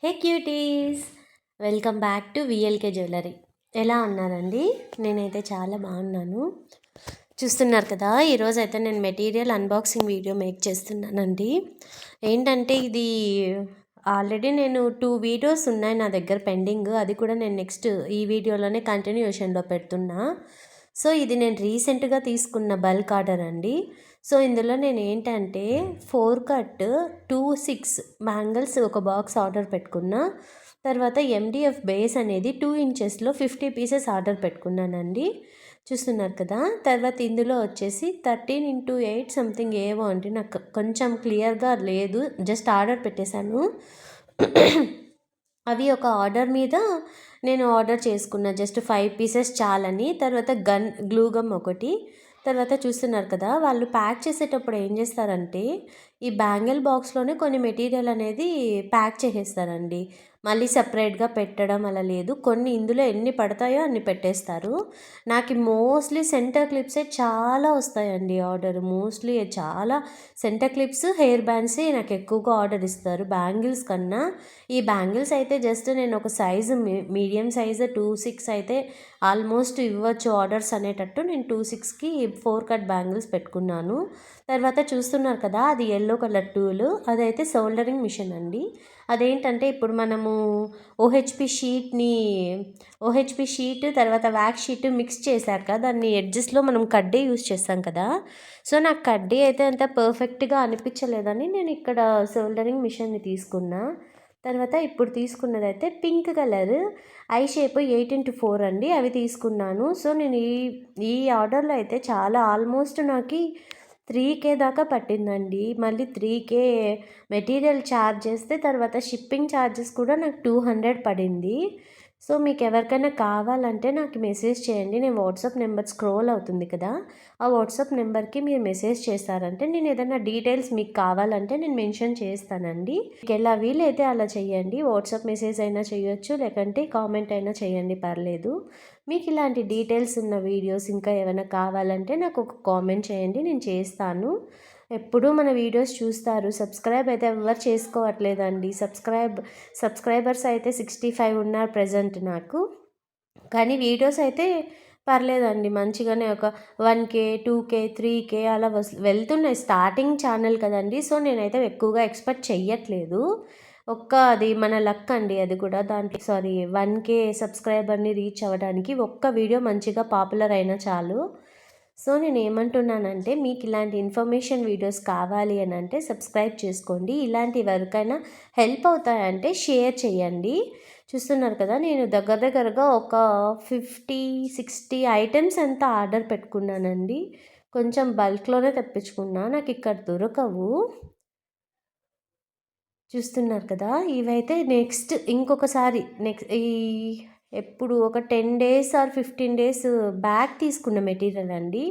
Hey cuties, welcome back to VLK jewellery. ఎలా ఉన్నారండి? నేనైతే చాలా బాగున్నాను. చూస్తున్నారు కదా, ఈరోజు అయితే నేను మెటీరియల్ అన్బాక్సింగ్ వీడియో మేక్ చేస్తున్నానండి. ఏంటంటే ఇది ఆల్రెడీ నేను 2 వీడియోస్ ఉన్నాయి నా దగ్గర పెండింగ్. అది కూడా నేను నెక్స్ట్ ఈ వీడియోలోనే కంటిన్యూషన్లో పెడుతున్నా. సో ఇది నేను రీసెంట్గా తీసుకున్న బల్క్ ఆర్డర్ అండి. సో ఇందులో నేను ఏంటంటే 4 కట్ 2 6 బ్యాంగిల్స్ ఒక బాక్స్ ఆర్డర్ పెట్టుకున్నా. తర్వాత ఎండిఎఫ్ బేస్ అనేది 2 ఇంచెస్లో 50 పీసెస్ ఆర్డర్ పెట్టుకున్నానండి. చూస్తున్నారు కదా. తర్వాత ఇందులో వచ్చేసి 13x8 సంథింగ్ ఏవో అంటే నాకు కొంచెం క్లియర్గా లేదు, జస్ట్ ఆర్డర్ పెట్టేశాను. అవి ఒక ఆర్డర్ మీద నేను ఆర్డర్ చేసుకున్న జస్ట్ 5 పీసెస్ చాలని. తర్వాత గ్లూ గమ్ ఒకటి. తర్వాత చూస్తున్నారు కదా, వాళ్ళు ప్యాక్ చేసేటప్పుడు ఏం చేస్తారంటే ఈ బ్యాంగిల్ బాక్స్లోనే కొన్ని మెటీరియల్ అనేది ప్యాక్ చేసేస్తారండి. మళ్ళీ సపరేట్గా పెట్టడం అలా లేదు. కొన్ని ఇందులో ఎన్ని పడతాయో అన్ని పెట్టేస్తారు. నాకు మోస్ట్లీ సెంటర్ క్లిప్సే చాలా వస్తాయండి ఆర్డర్. మోస్ట్లీ చాలా సెంటర్ క్లిప్స్, హెయిర్ బ్యాండ్సే నాకు ఎక్కువగా ఆర్డర్ ఇస్తారు బ్యాంగిల్స్ కన్నా. ఈ బ్యాంగిల్స్ అయితే జస్ట్ నేను ఒక సైజు మీడియం సైజు 2 6 అయితే ఆల్మోస్ట్ ఇవ్వచ్చు ఆర్డర్స్ అనేటట్టు నేను 2 6కి 4 కట్ బ్యాంగిల్స్ పెట్టుకున్నాను. తర్వాత చూస్తున్నారు కదా, అది ఎల్లో కలర్ టూల్. అదైతే సోల్డరింగ్ మిషన్ అండి. అదేంటంటే ఇప్పుడు మనము ఓహెచ్పి షీట్ తర్వాత వ్యాక్స్ షీట్ మిక్స్ చేశాక దాన్ని ఎడ్జెస్లో మనం కడ్డీ యూస్ చేస్తాం కదా. సో నాకు కడ్డీ అయితే అంత పర్ఫెక్ట్గా అనిపించలేదని నేను ఇక్కడ సోల్డరింగ్ మిషన్ని తీసుకున్నా. తర్వాత ఇప్పుడు తీసుకున్నది అయితే pink colour I shape 8x4 అండి, అవి తీసుకున్నాను. సో నేను ఈ ఆర్డర్లో అయితే చాలా ఆల్మోస్ట్ నాకు 3K దాకా పట్టిందండి. మళ్ళీ 3K మెటీరియల్ ఛార్జ్ చేస్తే తర్వాత షిప్పింగ్ ఛార్జెస్ కూడా నాకు 200 పడింది. సో మీకు ఎవరికైనా కావాలంటే నాకు మెసేజ్ చేయండి. నేను వాట్సాప్ నెంబర్ స్క్రోల్ అవుతుంది కదా, ఆ వాట్సాప్ నెంబర్కి మీరు మెసేజ్ చేస్తారంటే నేను ఏదైనా డీటెయిల్స్ మీకు కావాలంటే నేను మెన్షన్ చేస్తానండి. మీకు ఎలా వీలైతే అలా చేయండి. వాట్సాప్ మెసేజ్ అయినా చేయొచ్చు, లేకంటే కామెంట్ అయినా చేయండి, పర్లేదు. మీకు ఇలాంటి డీటెయిల్స్ ఉన్న వీడియోస్ ఇంకా ఏమైనా కావాలంటే నాకు ఒక కామెంట్ చేయండి, నేను చేస్తాను. ఎప్పుడూ మన వీడియోస్ చూస్తారు, సబ్స్క్రైబ్ అయితే ఎవరు చేసుకోవట్లేదండి. సబ్స్క్రైబర్స్ అయితే 65 ఉన్నారు ప్రజెంట్ నాకు. కానీ వీడియోస్ అయితే పర్లేదండి, మంచిగానే ఒక 1K 2K 3K అలా వెళ్తున్నాయి. స్టార్టింగ్ ఛానల్ కదండి, సో నేనైతే ఎక్కువగా ఎక్స్పెక్ట్ చెయ్యట్లేదు. అది మన లక్ అండి. అది కూడా దాంట్లో 1K సబ్స్క్రైబర్ని రీచ్ అవ్వడానికి ఒక్క వీడియో మంచిగా పాపులర్ అయినా చాలు. సో నేను ఏమంటున్నానంటే మీకు ఇలాంటి ఇన్ఫర్మేషన్ వీడియోస్ కావాలి అని అంటే సబ్స్క్రైబ్ చేసుకోండి. ఇలాంటి ఎవరికైనా హెల్ప్ అవుతాయంటే షేర్ చేయండి. చూస్తున్నారు కదా, నేను దగ్గరగా ఒక 50-60 ఐటమ్స్ అంతా ఆర్డర్ పెట్టుకున్నానండి. కొంచెం బల్క్లోనే తెప్పించుకున్నా, నాకు ఇక్కడ దొరకవు. చూస్తున్నారు కదా, ఇవైతే ఇంకొకసారి ఎప్పుడు ఒక 10 డేస్ ఆర్ 15 డేస్ బ్యాక్ తీసుకున్న మెటీరియల్ అండి.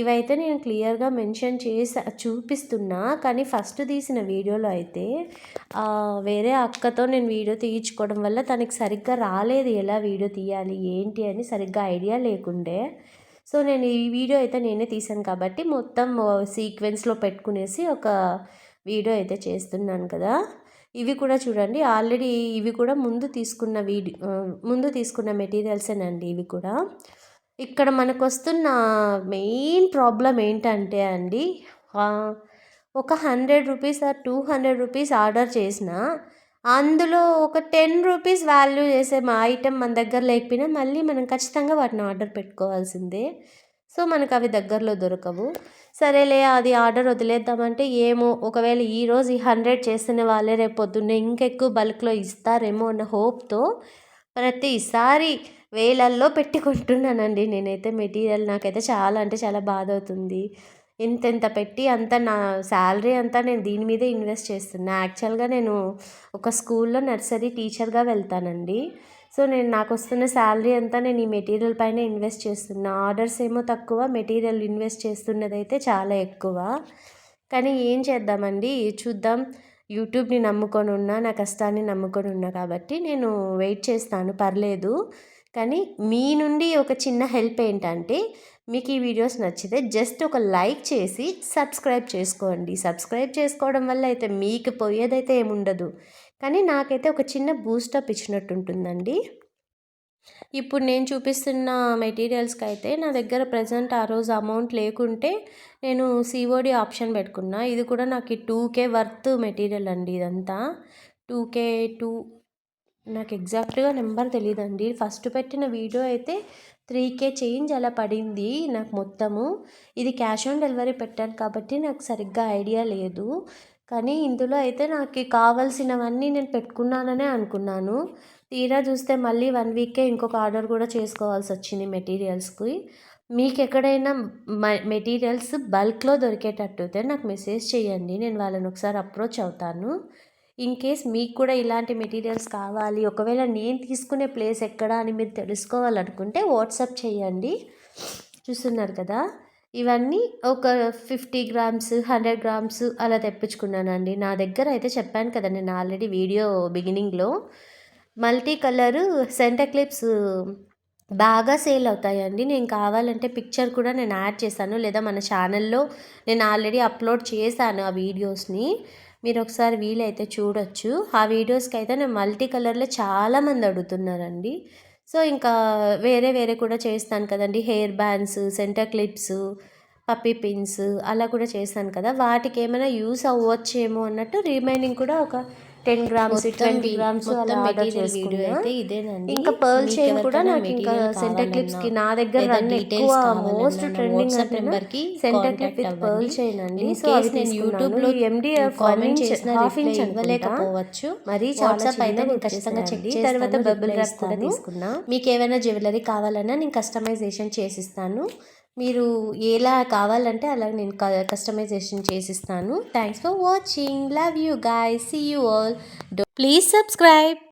ఇవైతే నేను క్లియర్గా మెన్షన్ చూపిస్తున్నా. కానీ ఫస్ట్ తీసిన వీడియోలో అయితే వేరే అక్కతో నేను వీడియో తీయించుకోవడం వల్ల తనకి సరిగ్గా రాలేదు, ఎలా వీడియో తీయాలి ఏంటి అని సరిగ్గా ఐడియా లేకుండే. సో నేను ఈ వీడియో అయితే నేనే తీసాను కాబట్టి మొత్తం సీక్వెన్స్లో పెట్టుకునేసి ఒక వీడియో అయితే చేస్తున్నాను కదా. ఇవి కూడా చూడండి, ఆల్రెడీ ఇవి కూడా ముందు తీసుకున్న మెటీరియల్సేనండి. ఇవి కూడా ఇక్కడ మనకు వస్తున్న మెయిన్ ప్రాబ్లం ఏంటంటే అండి, ఒక 100 రూపీస్ ఆర్ 200 రూపీస్ ఆర్డర్ చేసిన అందులో ఒక 10 రూపీస్ వాల్యూ చేసే మా ఐటెం మన దగ్గర లేకపోయినా మళ్ళీ మనం ఖచ్చితంగా వాటిని ఆర్డర్ పెట్టుకోవాల్సిందే. సో మనకు అవి దగ్గరలో దొరకవు. సరేలే అది ఆర్డర్ వదిలేద్దామంటే ఏమో, ఒకవేళ ఈరోజు ఈ 100 చేస్తున్న వాళ్ళే రేపు పొద్దున్నే ఇంకెక్కువ బల్క్లో ఇస్తారేమో అన్న హోప్తో ప్రతిసారి వేలల్లో పెట్టుకుంటున్నానండి నేనైతే మెటీరియల్. నాకైతే చాలా అంటే చాలా బాధ అవుతుంది. ఇంత పెట్టి అంతా నా శాలరీ అంతా నేను దీని మీదే ఇన్వెస్ట్ చేస్తున్నా. యాక్చువల్గా నేను ఒక స్కూల్లో నర్సరీ టీచర్గా వెళ్తానండి. సో నాకు వస్తున్న శాలరీ అంతా నేను ఈ మెటీరియల్ పైన ఇన్వెస్ట్ చేస్తున్నా. ఆర్డర్స్ ఏమో తక్కువ, మెటీరియల్ ఇన్వెస్ట్ చేస్తున్నది అయితే చాలా ఎక్కువ. కానీ ఏం చేద్దామండి, చూద్దాం. యూట్యూబ్ని నమ్ముకొని ఉన్నా, నా కష్టాన్ని నమ్ముకొని ఉన్నా కాబట్టి నేను వెయిట్ చేస్తాను, పర్లేదు. కానీ మీ నుండి ఒక చిన్న హెల్ప్ ఏంటంటే, మీకు ఈ వీడియోస్ నచ్చితే జస్ట్ ఒక లైక్ చేసి సబ్స్క్రైబ్ చేసుకోండి. సబ్స్క్రైబ్ చేసుకోవడం వల్ల అయితే మీకు పోయేదైతే ఏముండదు, కానీ నాకైతే ఒక చిన్న బూస్టప్ ఇచ్చినట్టు ఉంటుందండి. ఇప్పుడు నేను చూపిస్తున్న మెటీరియల్స్కి అయితే నా దగ్గర ప్రజెంట్ ఆ రోజు అమౌంట్ లేకుంటే నేను సిఓడి ఆప్షన్ పెట్టుకున్నా. ఇది కూడా నాకు 2K వర్త్ మెటీరియల్ అండి ఇదంతా. 2K నాకు ఎగ్జాక్ట్గా నెంబర్ తెలియదండి. ఫస్ట్ పెట్టిన వీడియో అయితే 3K చేంజ్ అలా పడింది నాకు మొత్తము. ఇది క్యాష్ ఆన్ డెలివరీ పెట్టాను కాబట్టి నాకు సరిగ్గా ఐడియా లేదు. కానీ ఇందులో అయితే నాకు కావాల్సినవన్నీ నేను పెట్టుకున్నాననే అనుకున్నాను. తీరా చూస్తే మళ్ళీ 1 వీక్కే ఇంకొక ఆర్డర్ కూడా చేసుకోవాల్సి వచ్చింది మెటీరియల్స్కి. మీకు ఎక్కడైనా మెటీరియల్స్ బల్క్లో దొరికేటట్టయితే నాకు మెసేజ్ చేయండి, నేను వాళ్ళని ఒకసారి అప్రోచ్ అవుతాను. ఇన్ కేస్ మీకు కూడా ఇలాంటి మెటీరియల్స్ కావాలి, ఒకవేళ నేను తీసుకునే ప్లేస్ ఎక్కడ అని మీరు తెలుసుకోవాలనుకుంటే వాట్సాప్ చేయండి. చూస్తున్నారు కదా, ఇవన్నీ ఒక 50 గ్రామ్స్ 100 గ్రామ్స్ అలా తెప్పించుకున్నానండి. నా దగ్గర అయితే చెప్పాను కదా నేను ఆల్రెడీ వీడియో బిగినింగ్లో, మల్టీ కలరు సెంటర్ క్లిప్స్ బాగా సేల్ అవుతాయండి. నేను కావాలంటే పిక్చర్ కూడా నేను యాడ్ చేశాను, లేదా మన ఛానల్లో నేను ఆల్రెడీ అప్లోడ్ చేశాను ఆ వీడియోస్ని. మీరు ఒకసారి వీలైతే చూడొచ్చు. ఆ వీడియోస్కి అయితే నేను మల్టీ కలర్లో చాలామంది అడుగుతున్నారండి. సో ఇంకా వేరే కూడా చేస్తాను కదండి, hair bands, centre clips, puppy pins అలా కూడా చేశాను కదా, వాటికి ఏమైనా యూస్ అవ్వచ్చేమో అన్నట్టు రిమైనింగ్ కూడా ఒక 10 గ్రామ్స్ 20 గ్రామ్స్ అలా ఆర్డర్ చేసుకున్నా. అయితే ఇదేనండి. ఇంకా పర్ల్ మీకు చైన్ కూడా ఎవరికైనా నాకు ఇంకా మెటీరియల్ సెంటర్ క్లిప్స్కి నా దగ్గర లేదా రన్ డీటెయిల్స్ ఎక్కువ కావాలన్నా మోస్ట్ నా ట్రెండింగ్ వాట్సాప్ అంటే నెంబర్కి centre clip contact with pearl అవ్వండి. చైన్ అండి. ఇన్ సో కేస్ అవి నేను తీసుకున్నాను. యూట్యూబ్లో ఈ MDF 1 కామెంట్ ఇంచ్ చేసిన హాఫ్ రిప్లై ఇంచ్ అనుకుంటా, ఇవ్వలేకపోవచ్చు. మరీ చాలా వాట్సాప్ అయితే చిన్నగా నేను ఖచ్చితంగా చెక్ వచ్చేసాయండి. తర్వాత చేస్తాను, బబుల్ రిప్లై ర్యాప్ కూడా ఇస్తాను. తీసుకున్నా. మీకు ఏమైనా జ్యువెలరీ కావాలన్నా నేను కస్టమైజేషన్ చేసిస్తాను. మీరు ఎలా కావాలంటే అలా నేను కస్టమైజేషన్ చేసిస్తాను. Thanks for watching. Love you guys. See you all. Please subscribe.